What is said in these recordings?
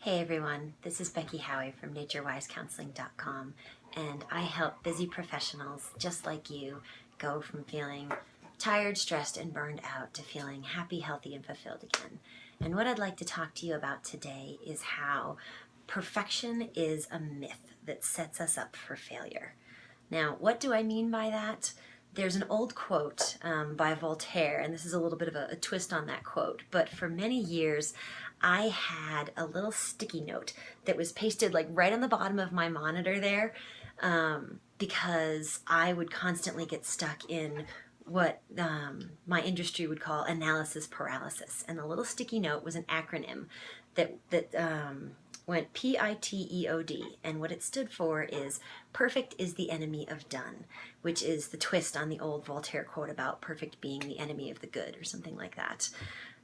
Hey everyone, this is Becky Howie from NatureWiseCounseling.com, and I help busy professionals just like you go from feeling tired, stressed, and burned out to feeling happy, healthy, and fulfilled again. And what I'd like to talk to you about today is how perfection is a myth that sets us up for failure. Now, what do I mean by that? There's an old quote by Voltaire, and this is a little bit of a twist on that quote, but for many years I had a little sticky note that was pasted like right on the bottom of my monitor there because I would constantly get stuck in what my industry would call analysis paralysis. And the little sticky note was an acronym that went PITEOD, and what it stood for is perfect is the enemy of done, which is the twist on the old Voltaire quote about perfect being the enemy of the good, or something like that.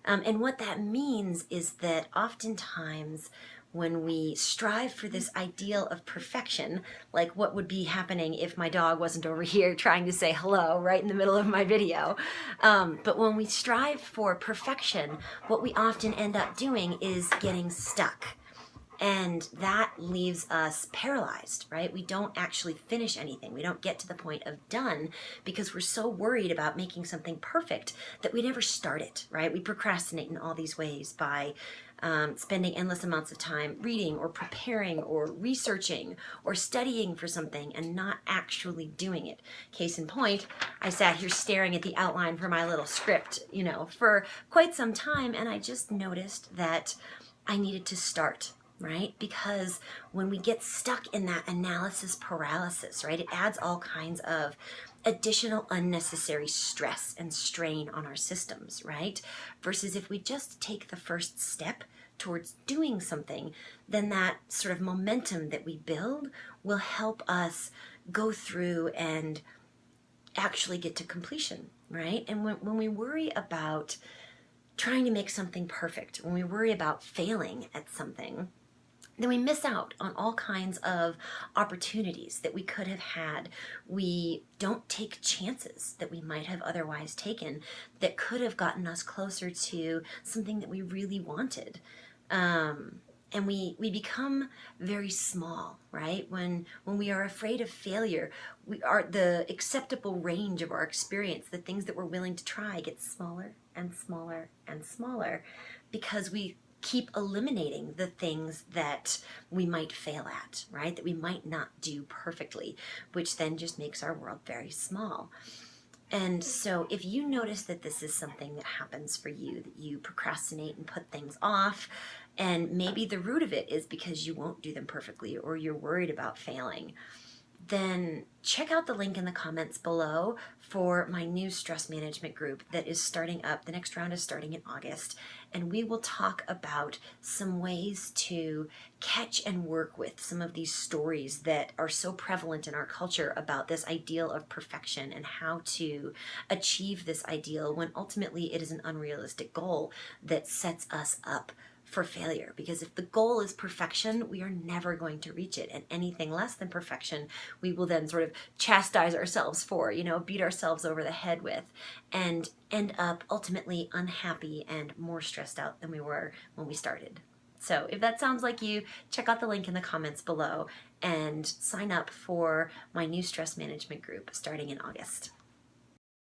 And what that means is that oftentimes when we strive for this ideal of perfection, like what would be happening if my dog wasn't over here trying to say hello right in the middle of my video, but when we strive for perfection, what we often end up doing is getting stuck. And that leaves us paralyzed, right? We don't actually finish anything. We don't get to the point of done because we're so worried about making something perfect that we never start it, right? We procrastinate in all these ways by spending endless amounts of time reading or preparing or researching or studying for something and not actually doing it. Case in point, I sat here staring at the outline for my little script, for quite some time, and I just noticed that I needed to start. Right? Because when we get stuck in that analysis paralysis, right, it adds all kinds of additional unnecessary stress and strain on our systems, right? Versus if we just take the first step towards doing something, then that sort of momentum that we build will help us go through and actually get to completion, right? And when we worry about trying to make something perfect, when we worry about failing at something, then we miss out on all kinds of opportunities that we could have had. We don't take chances that we might have otherwise taken that could have gotten us closer to something that we really wanted. And we become very small, right? When we are afraid of failure, the acceptable range of our experience, the things that we're willing to try, gets smaller and smaller and smaller because we keep eliminating the things that we might fail at, right? That we might not do perfectly, which then just makes our world very small. And so if you notice that this is something that happens for you, that you procrastinate and put things off, and maybe the root of it is because you won't do them perfectly or you're worried about failing, then check out the link in the comments below for my new stress management group that is starting up. The next round is starting in August, and we will talk about some ways to catch and work with some of these stories that are so prevalent in our culture about this ideal of perfection and how to achieve this ideal when ultimately it is an unrealistic goal that sets us up for failure. Because if the goal is perfection, we are never going to reach it, and anything less than perfection we will then sort of chastise ourselves for, beat ourselves over the head with, and end up ultimately unhappy and more stressed out than we were when we started. So if that sounds like you, check out the link in the comments below and sign up for my new stress management group starting in August.